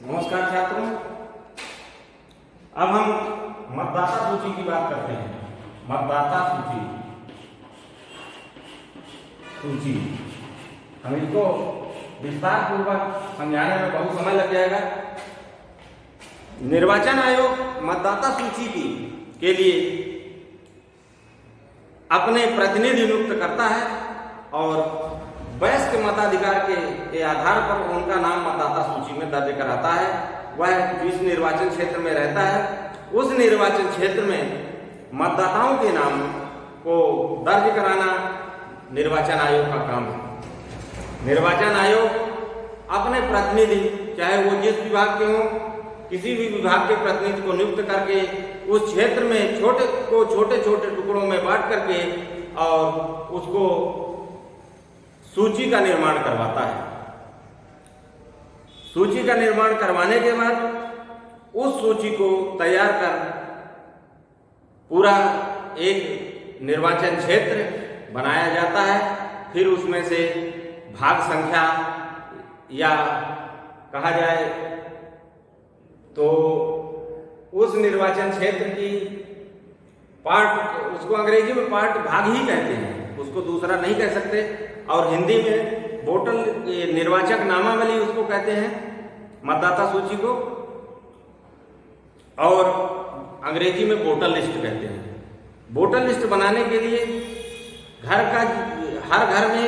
नमस्कार छात्रों। अब हम मतदाता सूची की बात करते हैं। मतदाता सूची हम इसको विस्तार पूर्वक समझाने में बहुत समय लग जाएगा। निर्वाचन आयोग मतदाता सूची के लिए अपने प्रतिनिधि नियुक्त करता है और वयस्क मताधिकार के आधार पर उनका नाम मतदाता सूची में दर्ज कराता है। वह जिस निर्वाचन क्षेत्र में रहता है उस निर्वाचन क्षेत्र में मतदाताओं के नाम को दर्ज कराना निर्वाचन आयोग का काम है। निर्वाचन आयोग अपने प्रतिनिधि, चाहे वो जिस विभाग के हों, किसी भी विभाग के प्रतिनिधि को नियुक्त करके उस क्षेत्र में छोटे छोटे टुकड़ों में बांट करके और उसको सूची का निर्माण करवाता है। सूची का निर्माण करवाने के बाद उस सूची को तैयार कर पूरा एक निर्वाचन क्षेत्र बनाया जाता है। फिर उसमें से भाग संख्या या कहा जाए तो उस निर्वाचन क्षेत्र की पार्ट, उसको अंग्रेजी में पार्ट भाग ही कहते हैं, उसको दूसरा नहीं कह सकते। और हिंदी में वोटर निर्वाचक नामावली उसको कहते हैं, मतदाता सूची को, और अंग्रेजी में वोटर लिस्ट कहते हैं। वोटर लिस्ट बनाने के लिए हर घर में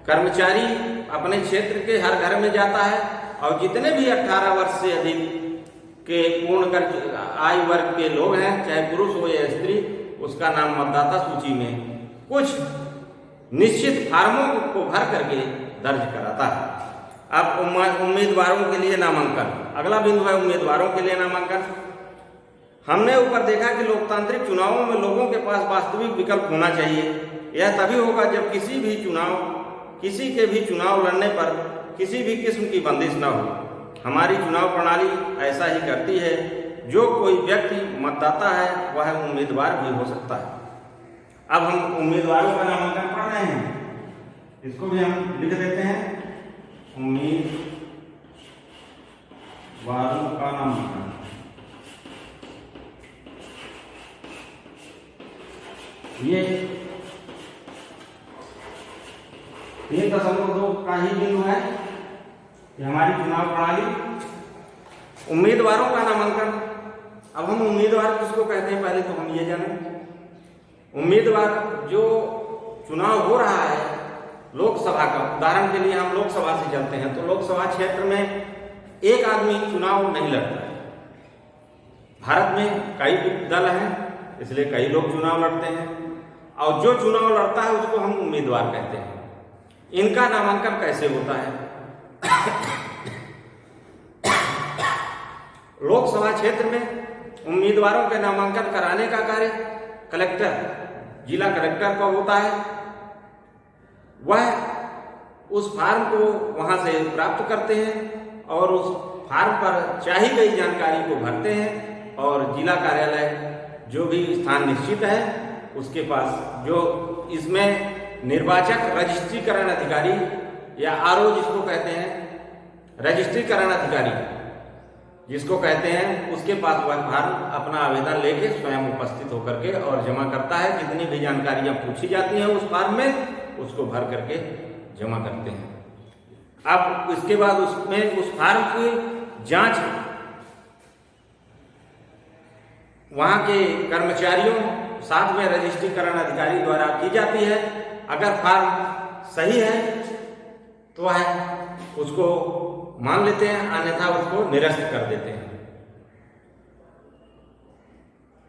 कर्मचारी अपने क्षेत्र के हर घर में जाता है और जितने भी 18 वर्ष से अधिक के पूर्ण कर आयु वर्ग के लोग हैं, चाहे पुरुष हो या स्त्री, उसका नाम मतदाता सूची में कुछ निश्चित फार्मों को भर करके दर्ज कराता है। अब उम्मीदवारों के लिए नामांकन, अगला बिंदु है उम्मीदवारों के लिए नामांकन। हमने ऊपर देखा कि लोकतांत्रिक चुनावों में लोगों के पास वास्तविक विकल्प होना चाहिए। यह तभी होगा जब किसी के भी चुनाव लड़ने पर किसी भी किस्म की बंदिश न हो। हमारी चुनाव प्रणाली ऐसा ही करती है। जो कोई व्यक्ति मतदाता है वह उम्मीदवार भी हो सकता है। अब हम उम्मीदवारों का नामांकन पढ़ रहे हैं, इसको भी हम लिख देते हैं, उम्मीदवारों का नामांकन। ये 3.2 का ही बिंदु है कि हमारी चुनाव प्रणाली उम्मीदवारों का नामांकन। अब हम उम्मीदवार किसको कहते हैं पहले तो हम ये जानें। उम्मीदवार जो चुनाव हो रहा है लोकसभा का, उदाहरण के लिए हम लोकसभा से चलते हैं तो लोकसभा क्षेत्र में एक आदमी चुनाव नहीं लड़ता है। भारत में कई दल हैं, इसलिए कई लोग चुनाव लड़ते हैं और जो चुनाव लड़ता है उसको हम उम्मीदवार कहते हैं। इनका नामांकन कैसे होता है? लोकसभा क्षेत्र में उम्मीदवारों के नामांकन कराने का कार्य कलेक्टर, जिला कलेक्टर का होता है। वह उस फार्म को वहां से प्राप्त करते हैं और उस फार्म पर चाही गई जानकारी को भरते हैं और जिला कार्यालय जो भी स्थान निश्चित है उसके पास, जो इसमें निर्वाचक रजिस्ट्रीकरण अधिकारी या आरओ जिसको कहते हैं, रजिस्ट्रीकरण अधिकारी जिसको कहते हैं, उसके पास वह फार्म अपना आवेदन लेके स्वयं उपस्थित होकर के और जमा करता है। जितनी भी जानकारियां पूछी जाती हैं उस फार्म में उसको भर करके जमा करते हैं। अब इसके बाद उसमें उस फार्म की जांच वहां के कर्मचारियों साथ में रजिस्ट्रीकरण अधिकारी द्वारा की जाती है। अगर फार्म सही है तो वह उसको मान लेते हैं, अन्यथा उसको निरस्त कर देते हैं।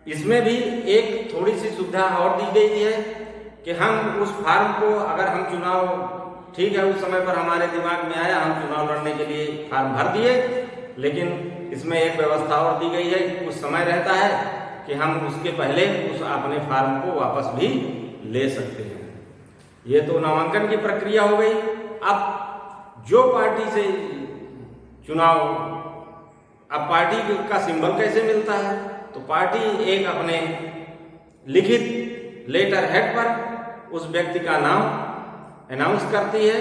इसमें भी एक थोड़ी सी सुविधा और दी गई है कि हम उस फार्म को, अगर हम चुनाव, ठीक है उस समय पर हमारे दिमाग में आया, हम चुनाव लड़ने के लिए फार्म भर दिए, लेकिन इसमें एक व्यवस्था और दी गई है, कुछ समय रहता है कि हम उसके पहले उस अपने फार्म को वापस भी ले सकते हैं। ये तो नामांकन की प्रक्रिया हो गई। अब जो पार्टी से चुनाव, अब पार्टी का सिंबल कैसे मिलता है? तो पार्टी एक अपने लिखित लेटर हेड पर उस व्यक्ति का नाम अनाउंस करती है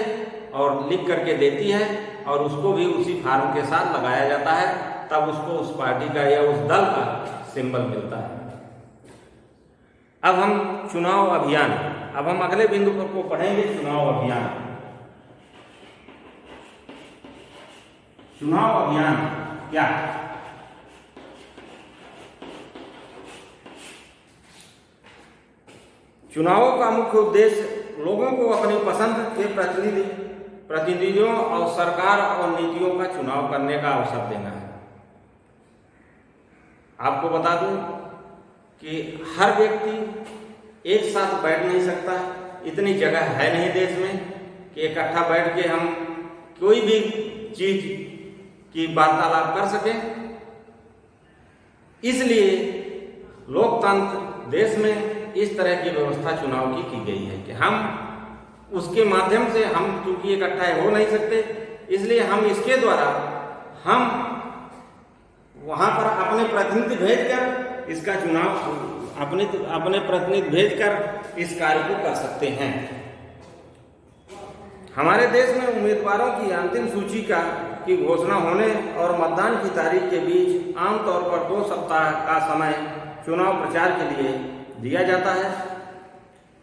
और लिख करके देती है और उसको भी उसी फार्म के साथ लगाया जाता है, तब उसको उस पार्टी का या उस दल का सिंबल मिलता है। अब हम चुनाव अभियान, अब हम अगले बिंदु पर को पढ़ेंगे, चुनाव अभियान। चुनाव अभियान क्या? चुनावों का मुख्य उद्देश्य लोगों को अपनी पसंद के प्रतिनिधियों और सरकार और नीतियों का चुनाव करने का अवसर देना है। आपको बता दूं कि हर व्यक्ति एक साथ बैठ नहीं सकता, इतनी जगह है नहीं देश में कि इकट्ठा बैठ के हम कोई भी चीज की वार्तालाप कर सकें। इसलिए लोकतंत्र देश में इस तरह की व्यवस्था चुनाव की गई है कि हम उसके माध्यम से, हम क्योंकि इकट्ठा हो नहीं सकते, इसलिए हम इसके द्वारा हम वहां पर अपने प्रतिनिधि भेजकर इसका चुनाव अपने प्रतिनिधि भेजकर इस कार्य को कर सकते हैं। हमारे देश में उम्मीदवारों की अंतिम सूची की घोषणा होने और मतदान की तारीख के बीच आमतौर पर 2 सप्ताह का समय चुनाव प्रचार के लिए दिया जाता है।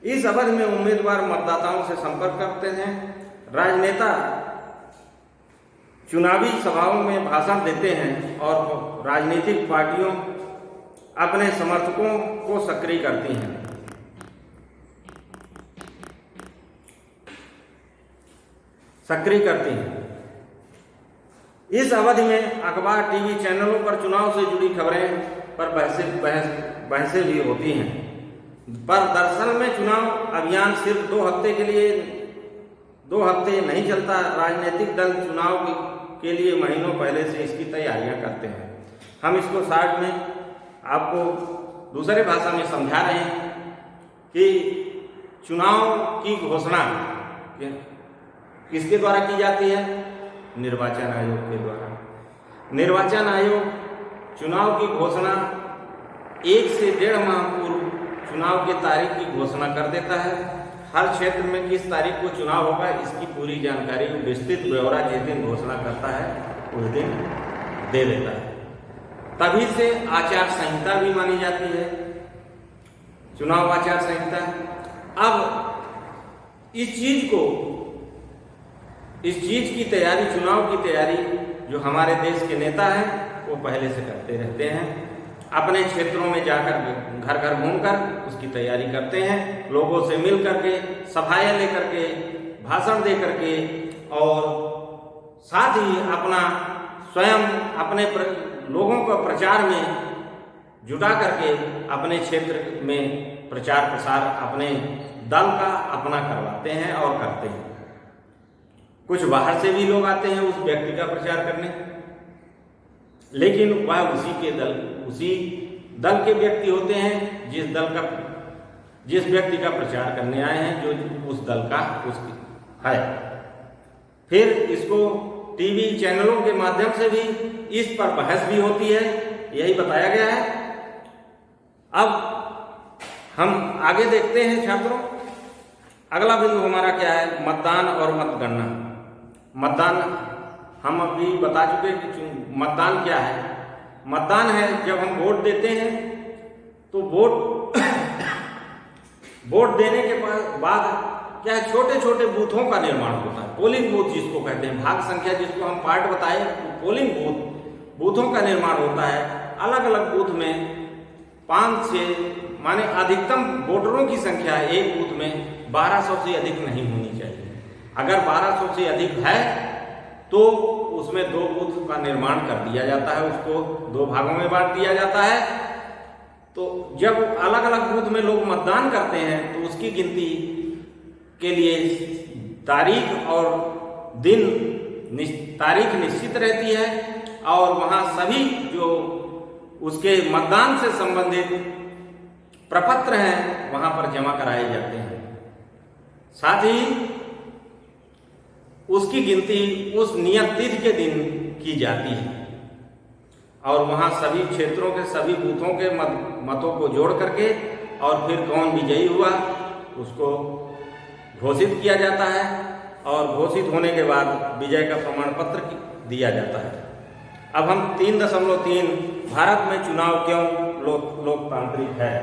इस अवधि में उम्मीदवार मतदाताओं से संपर्क करते हैं। राजनेता चुनावी सभाओं में भाषण देते हैं और राजनीतिक पार्टियों अपने समर्थकों को सक्रिय करती हैं। इस अवधि में अखबार, टीवी चैनलों पर चुनाव से जुड़ी खबरें पर बहसें भी होती हैं। पर दरअसल में चुनाव अभियान सिर्फ 2 हफ्ते के लिए 2 हफ्ते नहीं चलता। राजनीतिक दल चुनाव के लिए महीनों पहले से इसकी तैयारियां करते हैं। हम इसको शॉर्ट में आपको दूसरे भाषा में समझा रहे हैं कि चुनाव की घोषणा किसके द्वारा की जाती है? निर्वाचन आयोग के द्वारा। निर्वाचन आयोग चुनाव की घोषणा 1 से 1.5 माह पूर्व चुनाव की तारीख की घोषणा कर देता है। हर क्षेत्र में किस तारीख को चुनाव होगा इसकी पूरी जानकारी, विस्तृत ब्यौरा जिस दिन घोषणा करता है उस दिन दे देता है। तभी से आचार संहिता भी मानी जाती है, चुनाव आचार संहिता। अब इस चीज की तैयारी, चुनाव की तैयारी जो हमारे देश के नेता हैं वो पहले से करते रहते हैं। अपने क्षेत्रों में जाकर घर घर घूमकर उसकी तैयारी करते हैं, लोगों से मिल करके, सभाएं लेकर के, भाषण दे करके, और साथ ही अपना स्वयं अपने लोगों को प्रचार में जुटा करके अपने क्षेत्र में प्रचार प्रसार अपने दल का अपना करवाते हैं और करते हैं। कुछ बाहर से भी लोग आते हैं उस व्यक्ति का प्रचार करने, लेकिन वह उसी दल के व्यक्ति होते हैं जिस व्यक्ति का प्रचार करने आए हैं, जो उस दल का है। फिर इसको टीवी चैनलों के माध्यम से भी इस पर बहस भी होती है, यही बताया गया है। अब हम आगे देखते हैं छात्रों, अगला बिंदु हमारा क्या है? मतदान और मतगणना। मतदान हम अभी बता चुके हैं कि मतदान क्या है। मतदान है जब हम वोट देते हैं तो वोट देने के बाद क्या है, छोटे छोटे बूथों का निर्माण होता है। पोलिंग बूथ जिसको कहते हैं, भाग संख्या जिसको हम पार्ट बताए, पोलिंग बूथों का निर्माण होता है। अलग अलग बूथ में 5 से माने अधिकतम वोटरों की संख्या एक बूथ में 1200 से अधिक नहीं होनी चाहिए। अगर 1200 से अधिक है तो उसमें 2 बूथ का निर्माण कर दिया जाता है, उसको 2 भागों में बांट दिया जाता है। तो जब अलग अलग बूथ में लोग मतदान करते हैं तो उसकी गिनती के लिए तारीख और तारीख निश्चित रहती है, और वहां सभी जो उसके मतदान से संबंधित प्रपत्र हैं वहां पर जमा कराए जाते हैं। साथ ही उसकी गिनती उस नियत तिथि के दिन की जाती है, और वहां सभी क्षेत्रों के सभी बूथों के मतों को जोड़ करके और फिर कौन विजयी हुआ उसको घोषित किया जाता है। और घोषित होने के बाद विजय का प्रमाण पत्र दिया जाता है। अब हम 3.3 भारत में चुनाव क्यों लोकतांत्रिक है।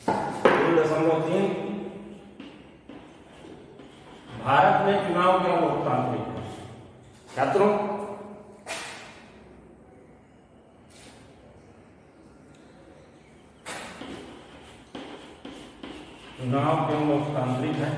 3.3 भारत में चुनाव क्यों लोकतांत्रिक है। छात्रों, चुनाव क्यों लोकतांत्रिक है।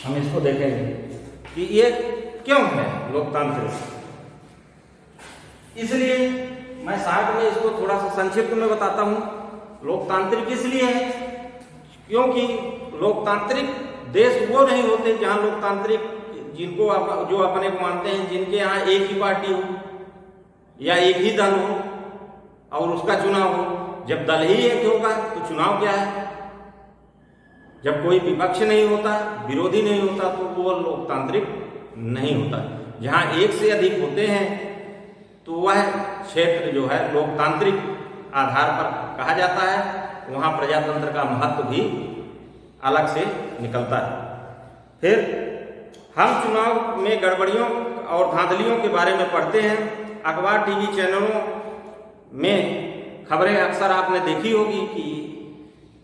हम इसको देखेंगे कि ये क्यों है लोकतांत्रिक। इसलिए मैं शार्ट में इसको थोड़ा सा संक्षिप्त में बताता हूं। लोकतांत्रिक इसलिए है क्योंकि लोकतांत्रिक देश वो नहीं होते जहां लोकतांत्रिक जिनको जो अपने को मानते हैं, जिनके यहाँ एक ही पार्टी हो या एक ही दल हो और उसका चुनाव हो। जब दल ही एक होगा तो चुनाव क्या है। जब कोई विपक्ष नहीं होता, विरोधी नहीं होता, तो वो लोकतांत्रिक नहीं होता। जहां एक से अधिक होते हैं तो वह क्षेत्र जो है लोकतांत्रिक आधार पर कहा जाता है। वहां प्रजातंत्र का महत्व भी अलग से निकलता है। फिर हम चुनाव में गड़बड़ियों और धांधलियों के बारे में पढ़ते हैं। अखबार, टीवी चैनलों में खबरें अक्सर आपने देखी होगी कि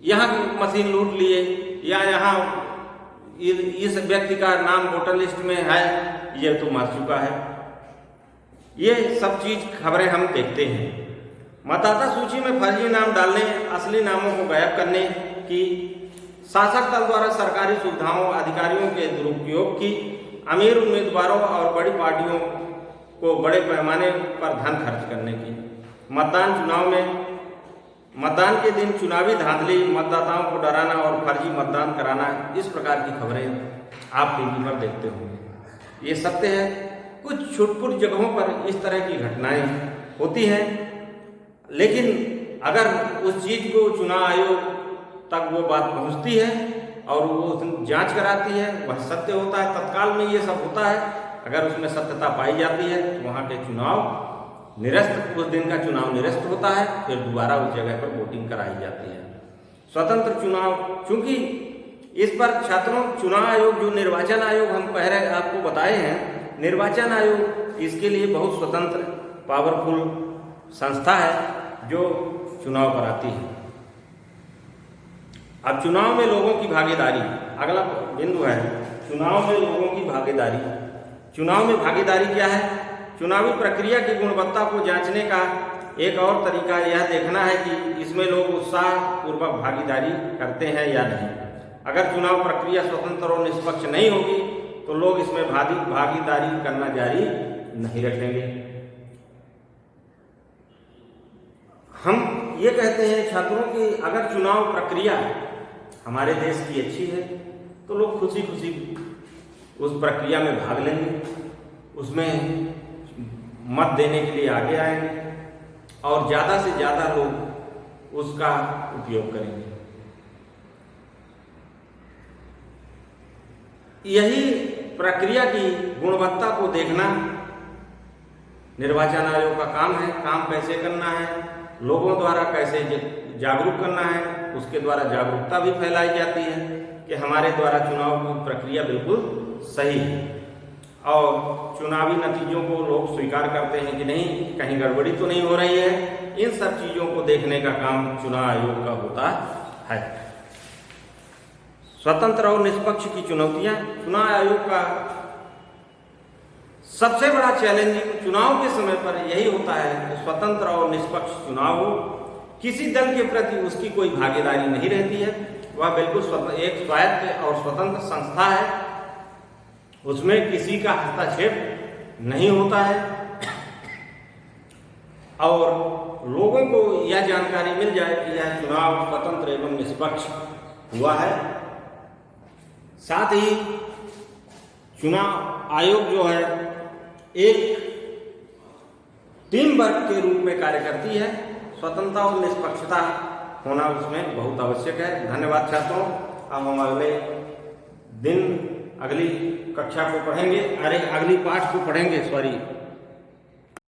यहाँ मशीन लूट लिए या यहाँ इस व्यक्ति का नाम वोटर लिस्ट में है, ये तो मर चुका है। ये सब चीज खबरें हम देखते हैं। मतदाता सूची में फर्जी नाम डालने, असली नामों को गायब करने की, शासक दल द्वारा सरकारी सुविधाओं, अधिकारियों के दुरुपयोग की, अमीर उम्मीदवारों और बड़ी पार्टियों को बड़े पैमाने पर धन खर्च करने की, चुनाव में मतदान के दिन चुनावी धांधली, मतदाताओं को डराना और फर्जी मतदान कराना, इस प्रकार की खबरें आप टीवी पर देखते होंगे। ये सत्य है। कुछ छुटपुट जगहों पर इस तरह की घटनाएं होती हैं, लेकिन अगर उस चीज को चुनाव आयोग तक वो बात पहुंचती है और वो जांच कराती है, वह सत्य होता है, तत्काल में ये सब होता है। अगर उसमें सत्यता पाई जाती है तो वहाँ के चुनाव निरस्त, उस दिन का चुनाव निरस्त होता है। फिर दोबारा उस जगह पर वोटिंग कराई जाती है। स्वतंत्र चुनाव, चूंकि इस पर छात्रों चुनाव आयोग, जो निर्वाचन आयोग हम पहले आपको बताए हैं, निर्वाचन आयोग इसके लिए बहुत स्वतंत्र पावरफुल संस्था है जो चुनाव कराती है। अब चुनाव में लोगों की भागीदारी, अगला बिंदु है चुनाव में लोगों की भागीदारी। चुनाव में भागीदारी क्या है। चुनावी प्रक्रिया की गुणवत्ता को जांचने का एक और तरीका यह देखना है कि इसमें लोग उत्साहपूर्वक भागीदारी करते हैं या नहीं। अगर चुनाव प्रक्रिया स्वतंत्र और निष्पक्ष नहीं होगी तो लोग इसमें भागीदारी करना जारी नहीं रखेंगे। हम ये कहते हैं छात्रों कि अगर चुनाव प्रक्रिया हमारे देश की अच्छी है तो लोग खुशी खुशी उस प्रक्रिया में भाग लेंगे, उसमें मत देने के लिए आगे आएंगे और ज़्यादा से ज़्यादा लोग उसका उपयोग करेंगे। यही प्रक्रिया की गुणवत्ता को देखना निर्वाचन आयोग का काम है। काम कैसे करना है, लोगों द्वारा कैसे जागरूक करना है, उसके द्वारा जागरूकता भी फैलाई जाती है कि हमारे द्वारा चुनाव की प्रक्रिया बिल्कुल सही है और चुनावी नतीजों को लोग स्वीकार करते हैं कि नहीं, कहीं गड़बड़ी तो नहीं हो रही है। इन सब चीजों को देखने का काम चुनाव आयोग का होता है। स्वतंत्र और निष्पक्ष की चुनौतियां। चुनाव आयोग का सबसे बड़ा चैलेंज चुनाव के समय पर यही होता है कि स्वतंत्र और निष्पक्ष चुनाव हो, किसी दल के प्रति उसकी कोई भागीदारी नहीं रहती है, वह बिल्कुल एक स्वायत्त और स्वतंत्र संस्था है, उसमें किसी का हस्तक्षेप नहीं होता है और लोगों को यह जानकारी मिल जाए कि यह चुनाव स्वतंत्र एवं निष्पक्ष हुआ है। साथ ही चुनाव आयोग जो है एक टीम वर्क के रूप में कार्य करती है। स्वतंत्रता और निष्पक्षता होना उसमें बहुत आवश्यक है। धन्यवाद छात्रों। अब हम अगले दिन अगली कक्षा को पढ़ेंगे, अरे अगली पाठ को पढ़ेंगे, सॉरी।